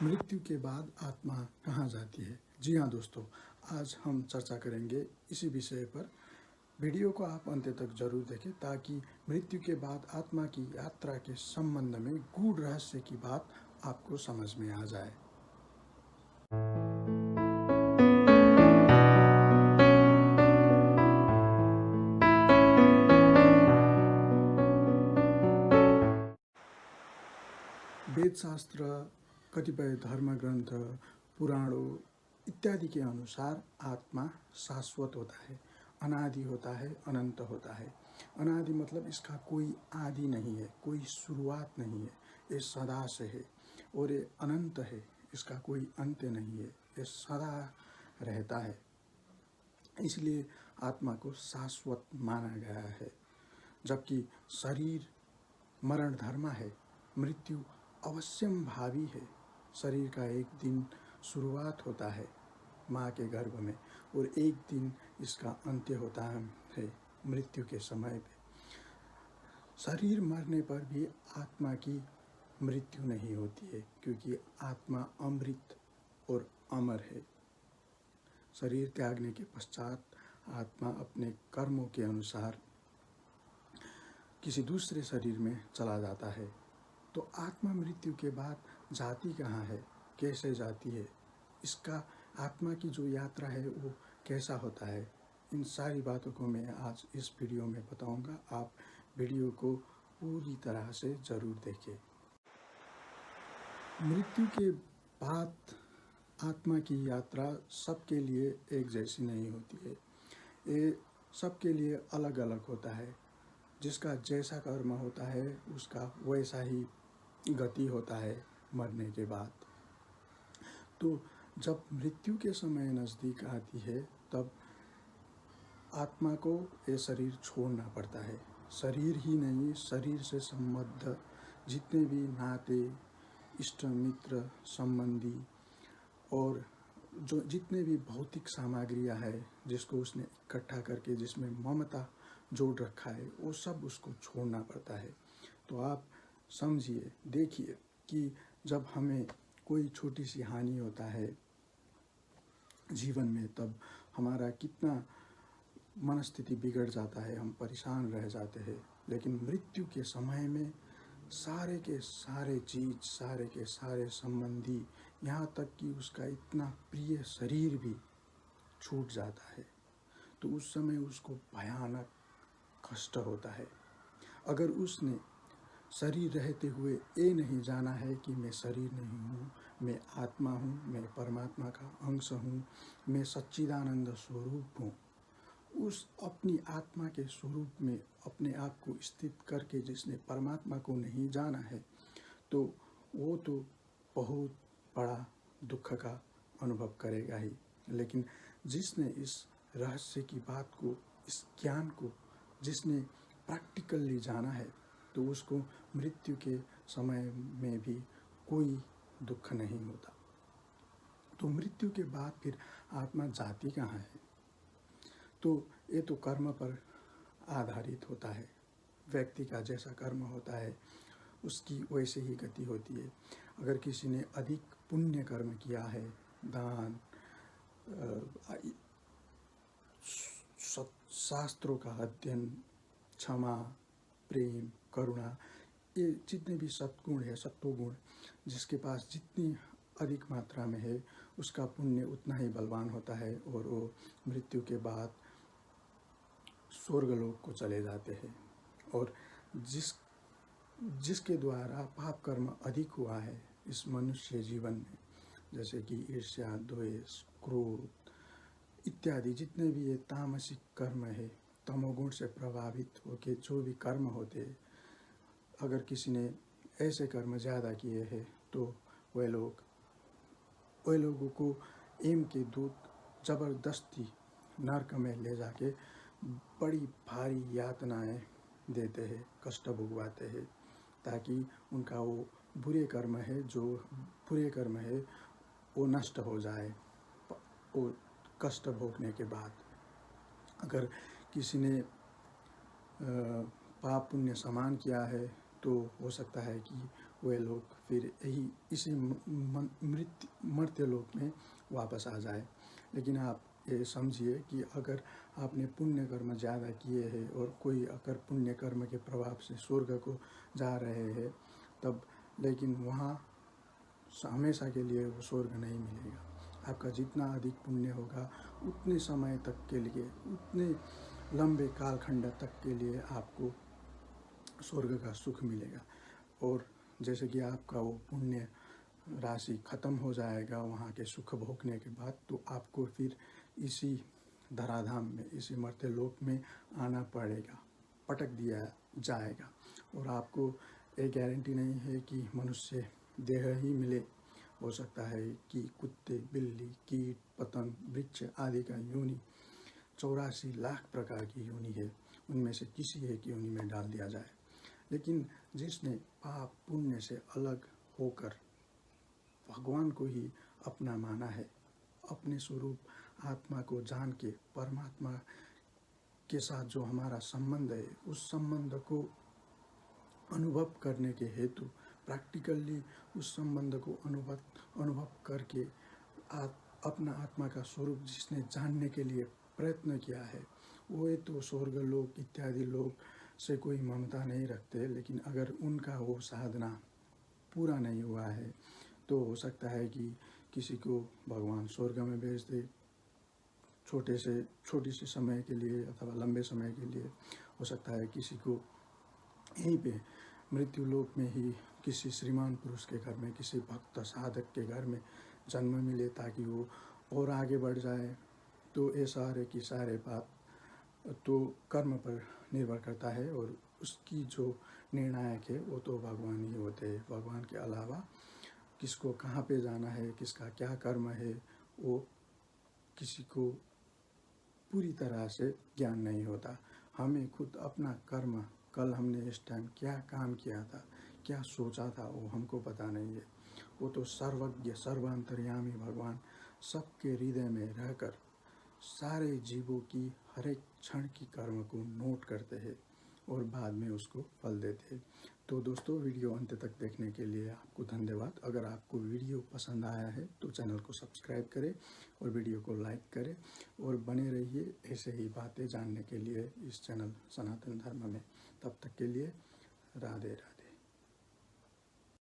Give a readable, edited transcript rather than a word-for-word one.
मृत्यु के बाद आत्मा कहाँ जाती है? जी हाँ दोस्तों, आज हम चर्चा करेंगे इसी विषय पर। वीडियो को आप अंत तक जरूर देखें ताकि मृत्यु के बाद आत्मा की यात्रा के संबंध में गूढ़ रहस्य की बात आपको समझ में आ जाए। वेद शास्त्र, कतिपय धर्म ग्रंथ, पुराणों इत्यादि के अनुसार आत्मा शाश्वत होता है, अनादि होता है, अनंत होता है। अनादि मतलब इसका कोई आदि नहीं है, कोई शुरुआत नहीं है, ये सदा से है। और ये अनंत है, इसका कोई अंत नहीं है, ये सदा रहता है। इसलिए आत्मा को शाश्वत माना गया है। जबकि शरीर मरण धर्म है, मृत्यु अवश्यम भावी है। शरीर का एक दिन शुरुआत होता है माँ के गर्भ में, और एक दिन इसका अंत्य होता है मृत्यु के समय पे। शरीर मरने पर भी आत्मा की मृत्यु नहीं होती है, क्योंकि आत्मा अमृत और अमर है। शरीर त्यागने के पश्चात आत्मा अपने कर्मों के अनुसार किसी दूसरे शरीर में चला जाता है। तो आत्मा मृत्यु के बाद जाती कहाँ है, कैसे जाती है, इसका आत्मा की जो यात्रा है वो कैसा होता है, इन सारी बातों को मैं आज इस वीडियो में बताऊंगा। आप वीडियो को पूरी तरह से ज़रूर देखें। मृत्यु के बाद आत्मा की यात्रा सबके लिए एक जैसी नहीं होती है। ये सबके लिए अलग अलग होता है। जिसका जैसा कर्म होता है उसका वैसा ही गति होता है मरने के बाद। तो जब मृत्यु के समय नज़दीक आती है तब आत्मा को ये शरीर छोड़ना पड़ता है। शरीर ही नहीं, शरीर से संबद्ध जितने भी नाते, इष्ट मित्र, संबंधी और जो जितने भी भौतिक सामग्रियाँ है जिसको उसने इकट्ठा करके जिसमें ममता जोड़ रखा है, वो सब उसको छोड़ना पड़ता है। तो आप समझिए, देखिए कि जब हमें कोई छोटी सी हानि होता है जीवन में, तब हमारा कितना मनस्थिति बिगड़ जाता है, हम परेशान रह जाते हैं। लेकिन मृत्यु के समय में सारे के सारे चीज़, सारे के सारे संबंधी, यहाँ तक कि उसका इतना प्रिय शरीर भी छूट जाता है। तो उस समय उसको भयानक कष्ट होता है। अगर उसने शरीर रहते हुए ये नहीं जाना है कि मैं शरीर नहीं हूँ, मैं आत्मा हूँ, मैं परमात्मा का अंश हूँ, मैं सच्चिदानंद स्वरूप हूँ, उस अपनी आत्मा के स्वरूप में अपने आप को स्थित करके जिसने परमात्मा को नहीं जाना है, तो वो तो बहुत बड़ा दुख का अनुभव करेगा ही। लेकिन जिसने इस रहस्य की बात को, इस ज्ञान को जिसने प्रैक्टिकली जाना है, तो उसको मृत्यु के समय में भी कोई दुख नहीं होता। तो मृत्यु के बाद फिर आत्मा जाती कहाँ है? तो ये तो कर्म पर आधारित होता है। व्यक्ति का जैसा कर्म होता है उसकी वैसे ही गति होती है। अगर किसी ने अधिक पुण्य कर्म किया है, दान, शास्त्रों का अध्ययन, क्षमा, प्रेम, करुणा, ये जितने भी सद्गुण है, सत्वगुण, जिसके पास जितनी अधिक मात्रा में है उसका पुण्य उतना ही बलवान होता है, और वो मृत्यु के बाद स्वर्गलोक को चले जाते हैं। और जिसके द्वारा पाप कर्म अधिक हुआ है इस मनुष्य जीवन में, जैसे कि ईर्ष्या, द्वेष, क्रोध इत्यादि जितने भी ये तामसिक कर्म है, तमोगुण से प्रभावित होकर जो भी कर्म होते हैं, अगर किसी ने ऐसे कर्म ज़्यादा किए हैं तो वह लोगों को एम के दूत ज़बरदस्ती नरक में ले जाके बड़ी भारी यातनाएं देते हैं, कष्ट भुगवाते हैं, ताकि उनका वो बुरे कर्म है वो नष्ट हो जाए वो कष्ट भोगने के बाद। अगर किसी ने पाप पुण्य समान किया है तो हो सकता है कि वे लोग फिर यही इसी मर्त्य लोक में वापस आ जाए। लेकिन आप ये समझिए कि अगर आपने पुण्य कर्म ज़्यादा किए हैं और कोई अगर पुण्य कर्म के प्रभाव से स्वर्ग को जा रहे हैं तब, लेकिन वहाँ हमेशा के लिए वो स्वर्ग नहीं मिलेगा। आपका जितना अधिक पुण्य होगा उतने समय तक के लिए, उतने लंबे कालखंड तक के लिए आपको स्वर्ग का सुख मिलेगा। और जैसे कि आपका वो पुण्य राशि खत्म हो जाएगा वहाँ के सुख भोगने के बाद, तो आपको फिर इसी धराधाम में, इसी मर्त्य लोक में आना पड़ेगा, पटक दिया जाएगा। और आपको ये गारंटी नहीं है कि मनुष्य देह ही मिले। हो सकता है कि कुत्ते, बिल्ली, कीट, पतंग, वृक्ष आदि का योनि 84 लाख प्रकार की योनि है, उनमें से किसी एक योनि में डाल दिया जाए। लेकिन जिसने पाप पुण्य से अलग होकर भगवान को ही अपना माना है, अपने स्वरूप आत्मा को जान के परमात्मा के साथ जो हमारा संबंध है, उस संबंध को अनुभव करने के हेतु प्रैक्टिकली उस संबंध को अनुभव करके अपना आत्मा का स्वरूप जिसने जानने के लिए प्रयत्न किया है, वो तो स्वर्ग लोक इत्यादि लोग से कोई ममता नहीं रखते। लेकिन अगर उनका वो साधना पूरा नहीं हुआ है तो हो सकता है कि किसी को भगवान स्वर्ग में भेज दे, छोटी सी समय के लिए अथवा लंबे समय के लिए। हो सकता है किसी को यहीं पे मृत्यु लोक में ही किसी श्रीमान पुरुष के घर में, किसी भक्त साधक के घर में जन्म मिले ताकि वो और आगे बढ़ जाए। तो ये सारे की सारे बात तो कर्म पर निर्भर करता है और उसकी जो निर्णायक है वो तो भगवान ही होते हैं। भगवान के अलावा किसको कहाँ पे जाना है, किसका क्या कर्म है, वो किसी को पूरी तरह से ज्ञान नहीं होता। हमें खुद अपना कर्म, कल हमने इस टाइम क्या काम किया था, क्या सोचा था, वो हमको पता नहीं है। वो तो सर्वज्ञ सर्वांतर्यामी भगवान सबके हृदय में रहकर सारे जीवों की हर एक क्षण की कर्म को नोट करते हैं और बाद में उसको फल देते हैं। तो दोस्तों, वीडियो अंत तक देखने के लिए आपको धन्यवाद। अगर आपको वीडियो पसंद आया है तो चैनल को सब्सक्राइब करें और वीडियो को लाइक करें और बने रहिए ऐसे ही बातें जानने के लिए इस चैनल सनातन धर्म में। तब तक के लिए राधे राधे।